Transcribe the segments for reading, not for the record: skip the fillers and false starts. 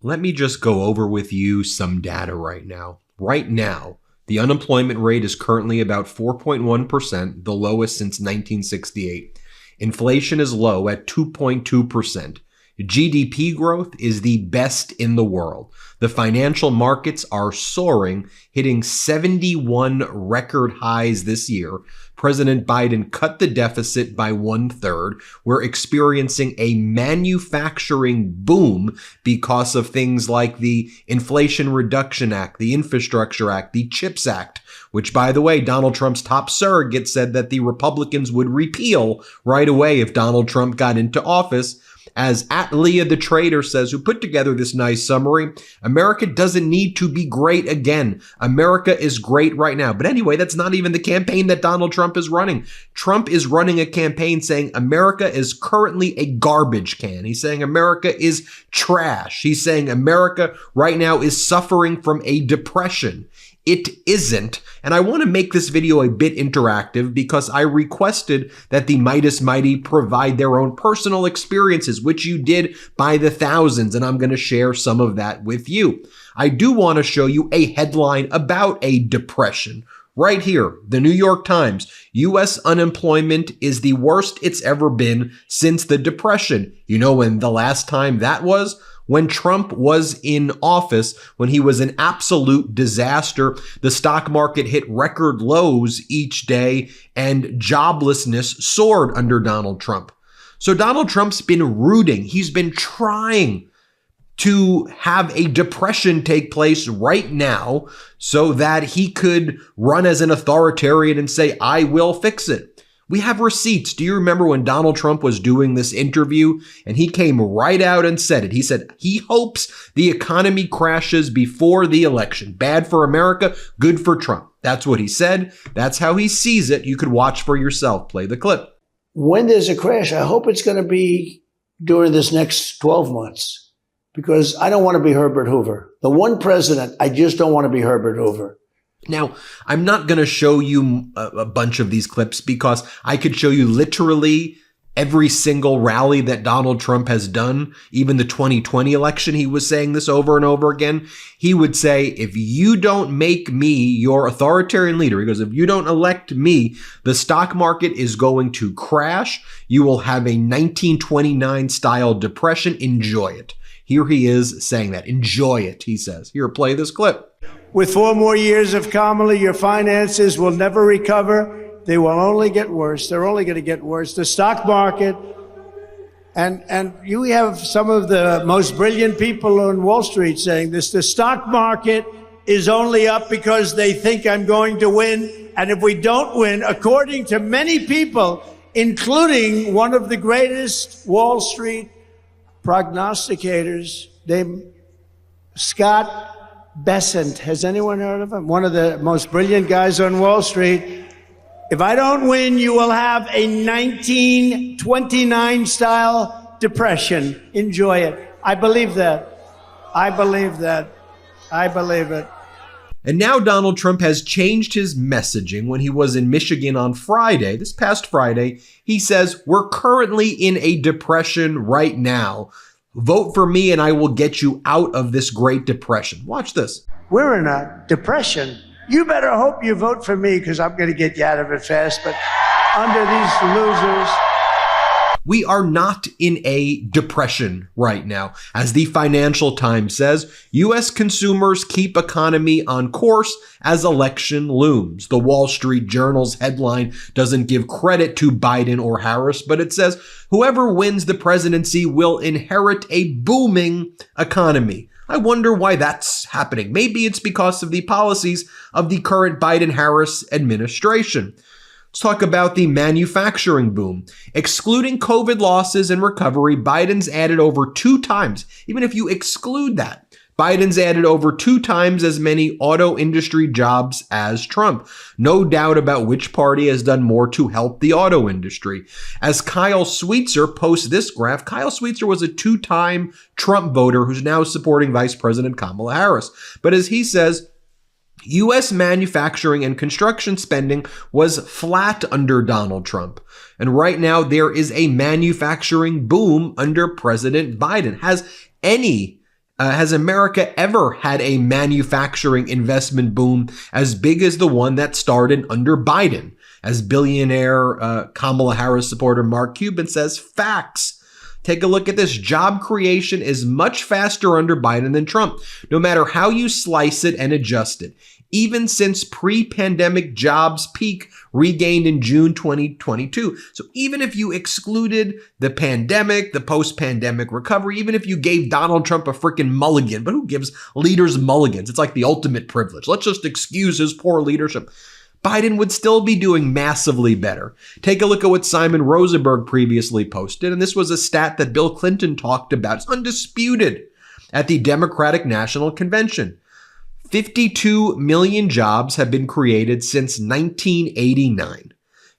Let me just go over with you some data right now. Right now, the unemployment rate is currently about 4.1%, the lowest since 1968. Inflation is low at 2.2%. GDP growth is the best in the world. The financial markets are soaring, hitting 71 record highs this year. President Biden cut the deficit by 1/3. We're experiencing a manufacturing boom because of things like the Inflation Reduction Act, the Infrastructure Act, the CHIPS Act, which, by the way, Donald Trump's top surrogate said that the Republicans would repeal right away if Donald Trump got into office. As @Leah the Traitor says, who put together this nice summary, America doesn't need to be great again. America is great right now. But anyway, that's not even the campaign that Donald Trump is running. Trump is running a campaign saying America is currently a garbage can. He's saying America is trash. He's saying America right now is suffering from a depression. It isn't. And I want to make this video a bit interactive because I requested that the Meidas Mighty provide their own personal experiences, which you did by the thousands, and I'm going to share some of that with you. I do want to show you a headline about a depression. Right here, the New York Times, U.S. unemployment is the worst it's ever been since the Depression. You know when the last time that was? When Trump was in office, when he was an absolute disaster. The stock market hit record lows each day and joblessness soared under Donald Trump. So Donald Trump's been rooting. He's been trying to have a depression take place right now so that he could run as an authoritarian and say, I will fix it. We have receipts. Do you remember when Donald Trump was doing this interview and he came right out and said it? He said he hopes the economy crashes before the election. Bad for America, good for Trump. That's what he said. That's how he sees it. You could watch for yourself. Play the clip. When there's a crash, I hope it's going to be during this next 12 months because I don't want to be Herbert Hoover. The one president, I just don't want to be Herbert Hoover. Now, I'm not going to show you a bunch of these clips because I could show you literally every single rally that Donald Trump has done. Even the 2020 election, he was saying this over and over again. He would say, if you don't make me your authoritarian leader, he goes, if you don't elect me, the stock market is going to crash. You will have a 1929 style depression. Enjoy it. Here he is saying that. Enjoy it, he says. Here, play this clip. With 4 more years of Kamala, your finances will never recover. They will only get worse. They're only going to get worse. The stock market, and you have some of the most brilliant people on Wall Street saying this, the stock market is only up because they think I'm going to win. And if we don't win, according to many people, including one of the greatest Wall Street prognosticators named Scott Bessent. Has anyone heard of him? One of the most brilliant guys on Wall Street. If I don't win, you will have a 1929 style depression. Enjoy it. I believe that. I believe that. I believe it. And now Donald Trump has changed his messaging. When he was in Michigan on Friday, this past Friday, he says, we're currently in a depression right now. Vote for me and I will get you out of this Great Depression. Watch this. We're in a depression. You better hope you vote for me because I'm going to get you out of it fast. But under these losers, we are not in a depression right now. As the Financial Times says, U.S. consumers keep economy on course as election looms. The Wall Street Journal's headline doesn't give credit to Biden or Harris, but it says, whoever wins the presidency will inherit a booming economy. I wonder why that's happening. Maybe it's because of the policies of the current Biden-Harris administration. Let's talk about the manufacturing boom. Excluding COVID losses and recovery, Biden's added over 2 times. Even if you exclude that, Biden's added over 2 times as many auto industry jobs as Trump. No doubt about which party has done more to help the auto industry. As Kyle Sweetser posts this graph, Kyle Sweetser was a 2-time Trump voter who's now supporting Vice President Kamala Harris. But as he says, U.S. manufacturing and construction spending was flat under Donald Trump. And right now there is a manufacturing boom under President Biden. Has any Has America ever had a manufacturing investment boom as big as the one that started under Biden? As billionaire Kamala Harris supporter Mark Cuban says, facts. Take a look at this. Job creation is much faster under Biden than Trump, no matter how you slice it and adjust it. Even since pre-pandemic jobs peak regained in June 2022. So even if you excluded the pandemic, the post-pandemic recovery, even if you gave Donald Trump a freaking mulligan, but who gives leaders mulligans? It's like the ultimate privilege. Let's just excuse his poor leadership. Biden would still be doing massively better. Take a look at what Simon Rosenberg previously posted, and this was a stat that Bill Clinton talked about. It's undisputed at the Democratic National Convention. 52 million jobs have been created since 1989.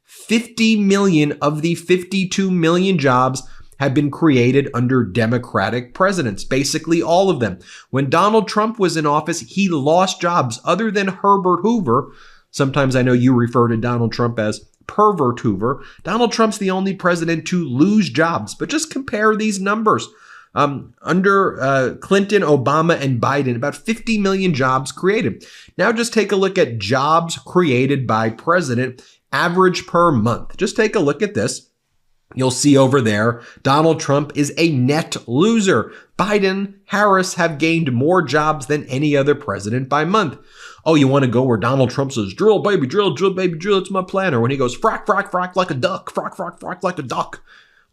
50 million of the 52 million jobs have been created under Democratic presidents, basically all of them. When Donald Trump was in office, he lost jobs other than Herbert Hoover. Sometimes I know you refer to Donald Trump as pervert Hoover. Donald Trump's the only president to lose jobs, but just compare these numbers. Under Clinton, Obama, and Biden, about 50 million jobs created. Now just take a look at jobs created by president, average per month. Just take a look at this. You'll see over there, Donald Trump is a net loser. Biden, Harris have gained more jobs than any other president by month. Oh, you want to go where Donald Trump says, drill, baby, drill, baby, drill, it's my plan. Or when he goes, frack, frack, frack like a duck, frack, frack, frack like a duck.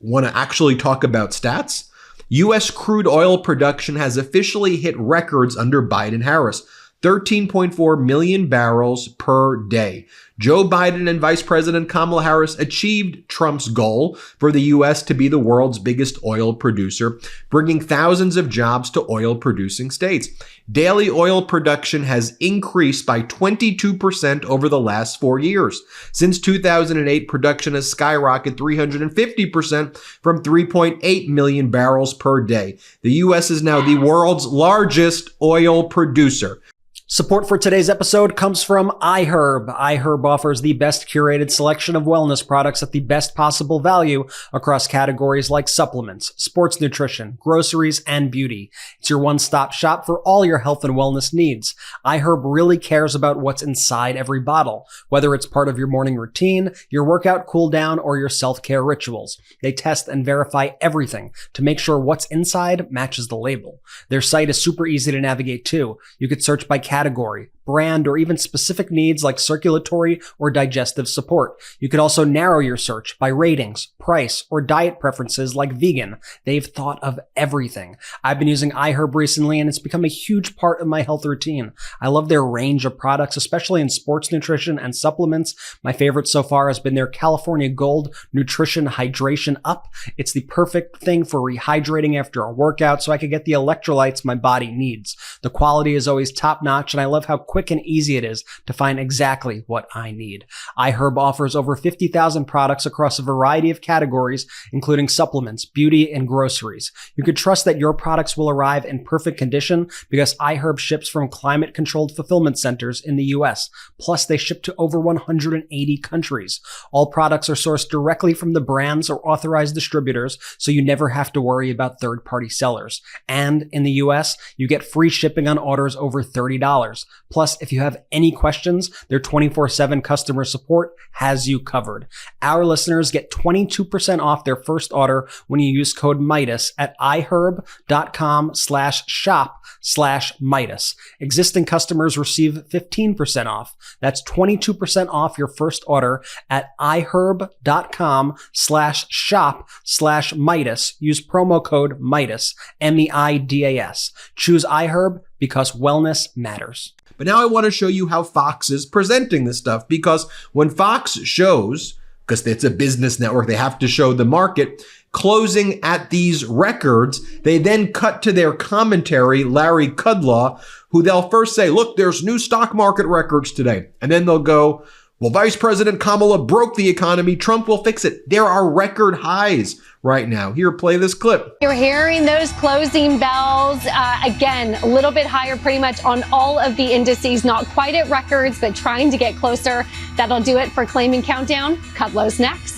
Want to actually talk about stats? U.S. crude oil production has officially hit records under Biden-Harris. 13.4 million barrels per day. Joe Biden and Vice President Kamala Harris achieved Trump's goal for the U.S. to be the world's biggest oil producer, bringing thousands of jobs to oil-producing states. Daily oil production has increased by 22% over the last 4 years. Since 2008, production has skyrocketed 350% from 3.8 million barrels per day. The U.S. is now the world's largest oil producer. Support for today's episode comes from iHerb. iHerb offers the best curated selection of wellness products at the best possible value across categories like supplements, sports nutrition, groceries, and beauty. It's your one-stop shop for all your health and wellness needs. iHerb really cares about what's inside every bottle, whether it's part of your morning routine, your workout cool down, or your self-care rituals. They test and verify everything to make sure what's inside matches the label. Their site is super easy to navigate too. You could search by category, brand, or even specific needs like circulatory or digestive support. You could also narrow your search by ratings, price, or diet preferences like vegan. They've thought of everything. I've been using iHerb recently and it's become a huge part of my health routine. I love their range of products, especially in sports nutrition and supplements. My favorite so far has been their California Gold Nutrition Hydration Up. It's the perfect thing for rehydrating after a workout so I can get the electrolytes my body needs. The quality is always top notch and I love how quick and easy it is to find exactly what I need. iHerb offers over 50,000 products across a variety of categories, including supplements, beauty, and groceries. You can trust that your products will arrive in perfect condition because iHerb ships from climate-controlled fulfillment centers in the U.S. Plus, they ship to over 180 countries. All products are sourced directly from the brands or authorized distributors, so you never have to worry about third-party sellers. And in the U.S., you get free shipping on orders over $30. Plus, if you have any questions, their 24/7 customer support has you covered. Our listeners get 22% off their first order when you use code Meidas at iHerb.com/shop/Meidas. Existing customers receive 15% off. That's 22% off your first order at iHerb.com/shop/Meidas. Use promo code Meidas, MEIDAS. Choose iHerb because wellness matters. But now I want to show you how Fox is presenting this stuff, because when Fox shows, because it's a business network, they have to show the market closing at these records, they then cut to their commentary, Larry Kudlow, who they'll first say, look, there's new stock market records today. And then they'll go, well, Vice President Kamala broke the economy. Trump will fix it. There are record highs right now. Here, play this clip. You're hearing those closing bells. Again, a little bit higher pretty much on all of the indices. Not quite at records, but trying to get closer. That'll do it for Claiming Countdown. Kudlow's next.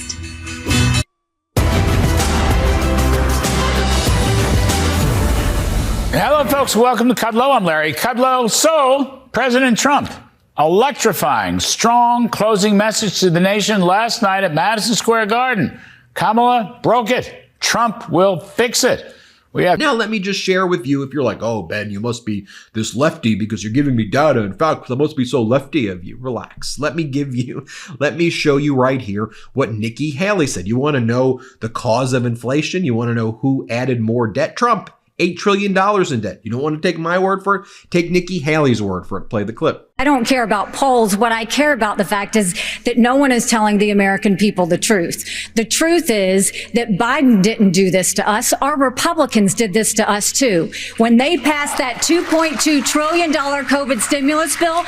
Hello, folks. Welcome to Kudlow. I'm Larry Kudlow. So, President Trump, electrifying, strong closing message to the nation last night at Madison Square Garden. Kamala broke it. Trump will fix it. Now, let me just share with you, if you're like, oh, Ben, you must be this lefty because you're giving me data and facts. That must be so lefty of you. Relax. Let me show you right here what Nikki Haley said. You want to know the cause of inflation? You want to know who added more debt? Trump. $8 trillion in debt. You don't want to take my word for it? Take Nikki Haley's word for it. Play the clip. I don't care about polls. What I care about the fact is that no one is telling the American people the truth. The truth is that Biden didn't do this to us. Our Republicans did this to us too. When they passed that $2.2 trillion COVID stimulus bill,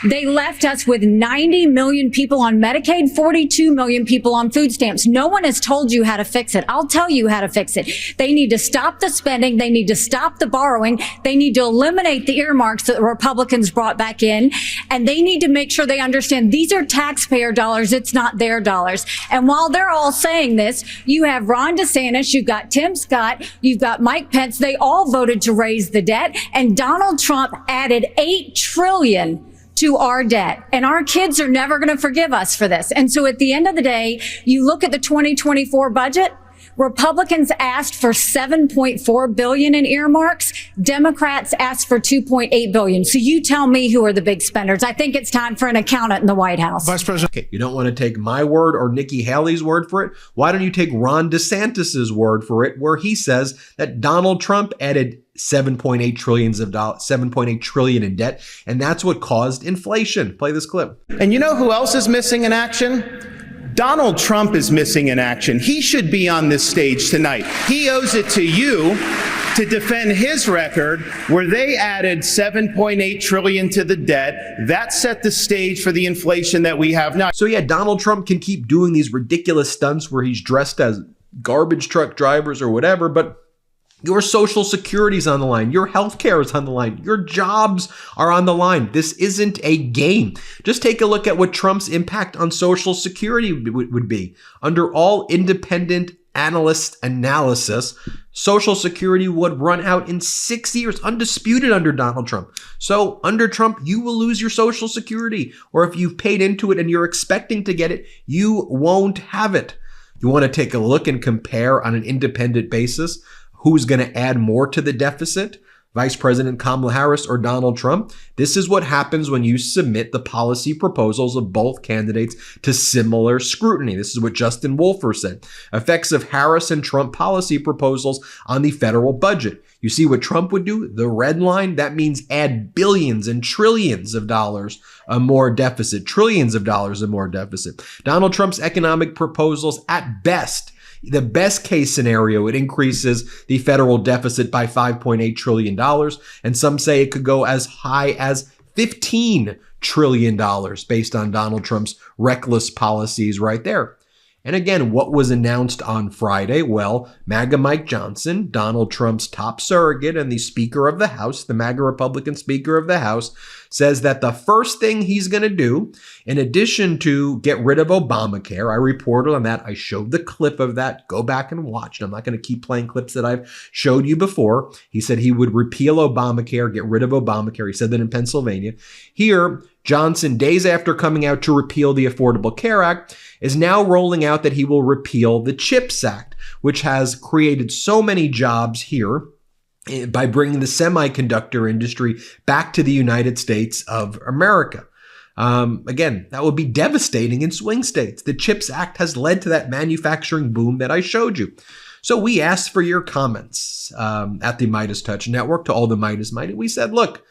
they left us with 90 million people on Medicaid, 42 million people on food stamps. No one has told you how to fix it. I'll tell you how to fix it. They need to stop the spending. They need to stop the borrowing. They need to eliminate the earmarks that the Republicans brought back in. And they need to make sure they understand these are taxpayer dollars. It's not their dollars. And while they're all saying this, you have Ron DeSantis, you've got Tim Scott, you've got Mike Pence. They all voted to raise the debt. And Donald Trump added $8 trillion to our debt. And our kids are never going to forgive us for this. And so at the end of the day, you look at the 2024 budget, Republicans asked for $7.4 billion in earmarks. Democrats asked for $2.8 billion. So you tell me who are the big spenders. I think it's time for an accountant in the White House. Vice President. Okay, you don't want to take my word or Nikki Haley's word for it. Why don't you take Ron DeSantis's word for it, where he says that Donald Trump added $7.8 trillion in debt, and that's what caused inflation. Play this clip. And you know who else is missing in action? Donald Trump is missing in action. He should be on this stage tonight. He owes it to you to defend his record where they added $7.8 trillion to the debt. That set the stage for the inflation that we have now. So yeah, Donald Trump can keep doing these ridiculous stunts where he's dressed as garbage truck drivers or whatever, but your Social Security is on the line. Your health care is on the line. Your jobs are on the line. This isn't a game. Just take a look at what Trump's impact on Social Security would be. Under all independent analyst analysis, Social Security would run out in 6 years, undisputed under Donald Trump. So under Trump, you will lose your Social Security. Or if you've paid into it and you're expecting to get it, you won't have it. You want to take a look and compare on an independent basis who's going to add more to the deficit, Vice President Kamala Harris or Donald Trump? This is what happens when you submit the policy proposals of both candidates to similar scrutiny. This is what Justin Wolfer said. Effects of Harris and Trump policy proposals on the federal budget. You see what Trump would do? The red line, that means add billions and trillions of dollars more deficit, trillions of dollars of more deficit. Donald Trump's economic proposals, at best, the best case scenario, it increases the federal deficit by $5.8 trillion. And some say it could go as high as $15 trillion based on Donald Trump's reckless policies right there. And again, what was announced on Friday? Well, MAGA Mike Johnson, Donald Trump's top surrogate and the Speaker of the House, the MAGA Republican Speaker of the House, says that the first thing he's going to do, in addition to get rid of Obamacare, I reported on that. I showed the clip of that. Go back and watch it. I'm not going to keep playing clips that I've showed you before. He said he would repeal Obamacare, get rid of Obamacare. He said that in Pennsylvania. Here, Johnson, days after coming out to repeal the Affordable Care Act, is now rolling out that he will repeal the CHIPS Act, which has created so many jobs here by bringing the semiconductor industry back to the United States of America. Again, that would be devastating in swing states. The CHIPS Act has led to that manufacturing boom that I showed you. So we asked for your comments at the MeidasTouch Network to all the Meidas Mighty. We said, look,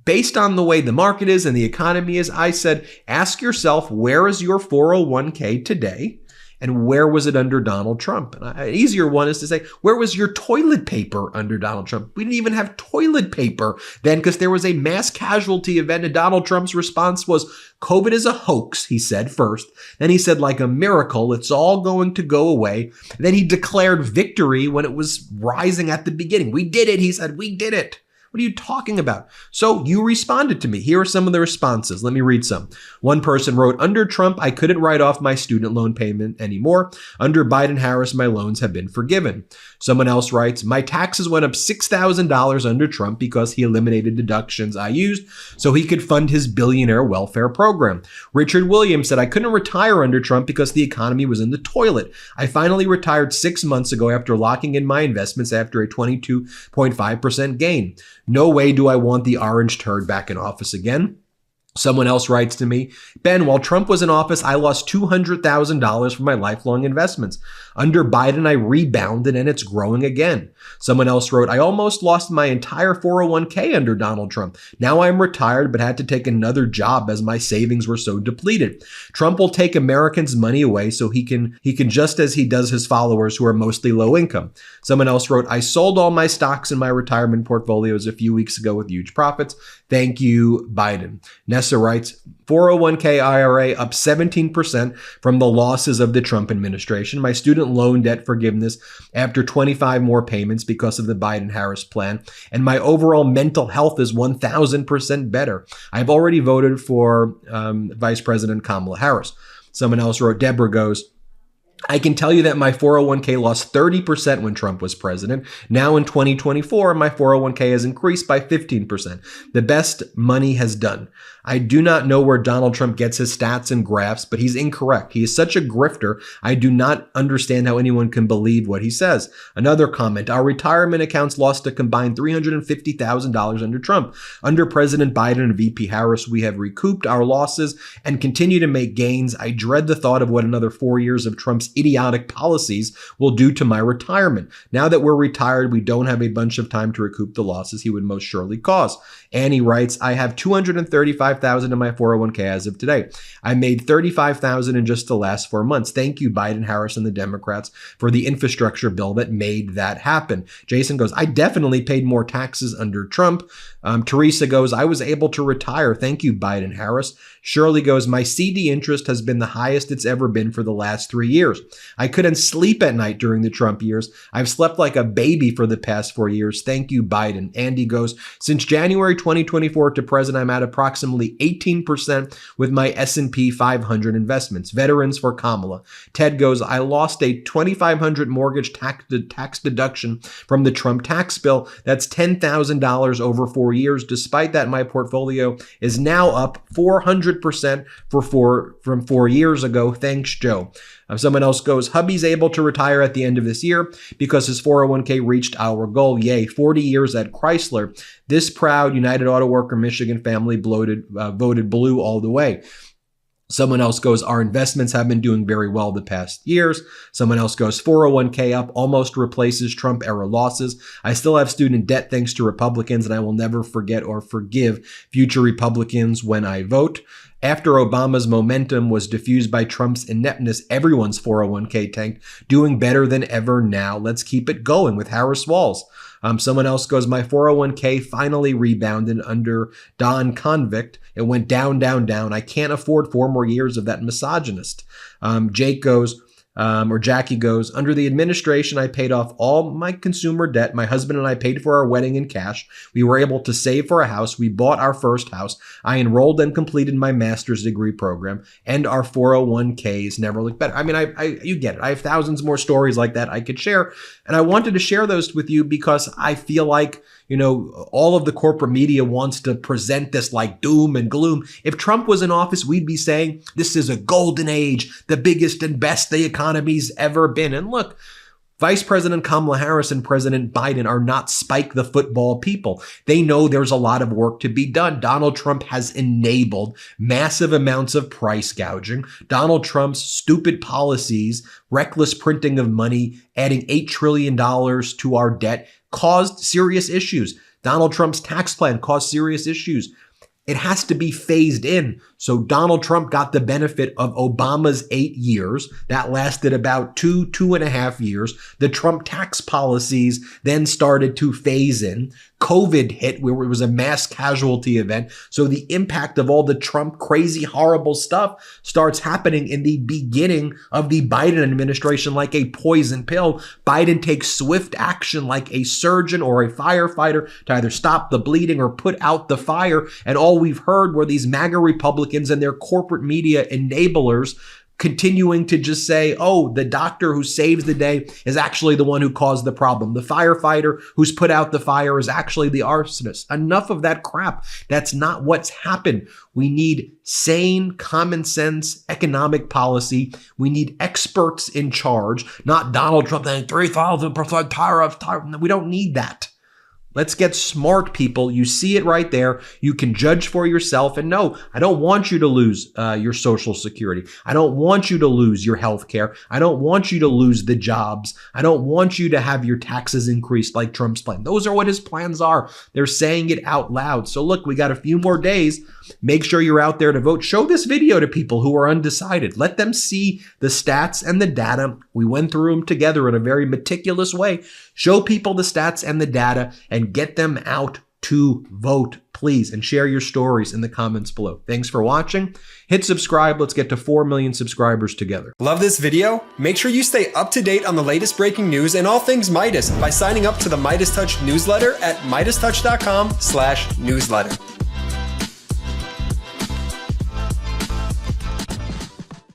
based on the way the market is and the economy is, I said, ask yourself, where is your 401k today? And where was it under Donald Trump? And an easier one is to say, where was your toilet paper under Donald Trump? We didn't even have toilet paper then because there was a mass casualty event. And Donald Trump's response was, COVID is a hoax, he said first. Then he said, like a miracle, it's all going to go away. And then he declared victory when it was rising at the beginning. We did it, he said, we did it. What are you talking about? So you responded to me. Here are some of the responses. Let me read some. One person wrote, under Trump, I couldn't write off my student loan payment anymore. Under Biden-Harris, my loans have been forgiven. Someone else writes, my taxes went up $6,000 under Trump because he eliminated deductions I used so he could fund his billionaire welfare program. Richard Williams said, I couldn't retire under Trump because the economy was in the toilet. I finally retired 6 months ago after locking in my investments after a 22.5% gain. No way do I want the orange turd back in office again. Someone else writes to me, Ben, while Trump was in office, I lost $200,000 from my lifelong investments. Under Biden, I rebounded and it's growing again. Someone else wrote, I almost lost my entire 401k under Donald Trump. Now I'm retired, but had to take another job as my savings were so depleted. Trump will take Americans' money away so he can just as he does his followers who are mostly low income. Someone else wrote, I sold all my stocks in my retirement portfolios a few weeks ago with huge profits. Thank you, Biden. Nessa writes, 401k IRA up 17% from the losses of the Trump administration. My student loan debt forgiveness after 25 more payments because of the Biden-Harris plan. And my overall mental health is 1,000% better. I've already voted for Vice President Kamala Harris. Someone else wrote, Deborah goes, I can tell you that my 401k lost 30% when Trump was president. Now in 2024, my 401k has increased by 15%. The best money has done. I do not know where Donald Trump gets his stats and graphs, but he's incorrect. He is such a grifter. I do not understand how anyone can believe what he says. Another comment, our retirement accounts lost a combined $350,000 under Trump. Under President Biden and VP Harris, we have recouped our losses and continue to make gains. I dread the thought of what another 4 years of Trump's idiotic policies will do to my retirement. Now that we're retired, we don't have a bunch of time to recoup the losses he would most surely cause. Annie writes, I have $235,000 in my 401k as of today. I made $35,000 in just the last 4 months. Thank you, Biden, Harris, and the Democrats for the infrastructure bill that made that happen. Jason goes, I definitely paid more taxes under Trump. Teresa goes, I was able to retire. Thank you, Biden, Harris. Shirley goes, my CD interest has been the highest it's ever been for the last 3 years. I couldn't sleep at night during the Trump years. I've slept like a baby for the past 4 years. Thank you, Biden. Andy goes, since January 2024 to present, I'm at approximately 18% with my S&P 500 investments. Veterans for Kamala. Ted goes, I lost a $2,500 mortgage tax deduction from the Trump tax bill. That's $10,000 over 4 years. Despite that, my portfolio is now up 400% from 4 years ago. Thanks, Joe. Someone else goes, hubby's able to retire at the end of this year because his 401k reached our goal. Yay, 40 years at Chrysler. This proud United Auto Worker Michigan family voted blue all the way. Someone else goes, our investments have been doing very well the past years. Someone else goes, 401k up almost replaces Trump era losses. I still have student debt thanks to Republicans, and I will never forget or forgive future Republicans when I vote. After Obama's momentum was diffused by Trump's ineptness, everyone's 401k tanked, doing better than ever now. Let's keep it going with Harris Walls. Someone else goes, my 401k finally rebounded under Don Convict. It went down, down, down. I can't afford 4 more years of that misogynist. Jake goes, Jackie goes, under the administration, I paid off all my consumer debt. My husband and I paid for our wedding in cash. We were able to save for a house. We bought our first house. I enrolled and completed my master's degree program, and our 401ks never looked better. I mean, you get it. I have thousands more stories like that I could share. And I wanted to share those with you because I feel like, all of the corporate media wants to present this like doom and gloom. If Trump was in office, we'd be saying this is a golden age, the biggest and best the economy's ever been. And look, Vice President Kamala Harris and President Biden are not spike the football people. They know there's a lot of work to be done. Donald Trump has enabled massive amounts of price gouging. Donald Trump's stupid policies, reckless printing of money, adding $8 trillion to our debt caused serious issues. Donald Trump's tax plan caused serious issues. It has to be phased in. So Donald Trump got the benefit of Obama's 8 years. That lasted about 2.5 years. The Trump tax policies then started to phase in. COVID hit, where it was a mass casualty event. So the impact of all the Trump crazy, horrible stuff starts happening in the beginning of the Biden administration like a poison pill. Biden takes swift action like a surgeon or a firefighter to either stop the bleeding or put out the fire. And all we've heard were these MAGA Republicans and their corporate media enablers continuing to just say, oh, the doctor who saves the day is actually the one who caused the problem. The firefighter who's put out the fire is actually the arsonist. Enough of that crap. That's not what's happened. We need sane, common sense economic policy. We need experts in charge, not Donald Trump saying 3,000% tariffs. We don't need that. Let's get smart, people. You see it right there. You can judge for yourself. And no, I don't want you to lose your Social Security. I don't want you to lose your health care. I don't want you to lose the jobs. I don't want you to have your taxes increased like Trump's plan. Those are what his plans are. They're saying it out loud. So look, we got a few more days. Make sure you're out there to vote. Show this video to people who are undecided. Let them see the stats and the data. We went through them together in a very meticulous way. Show people the stats and the data and get them out to vote, please. And share your stories in the comments below. Thanks for watching. Hit subscribe. Let's get to 4 million subscribers together. Love this video? Make sure you stay up to date on the latest breaking news and all things Midas by signing up to the MeidasTouch newsletter at MeidasTouch.com/newsletter.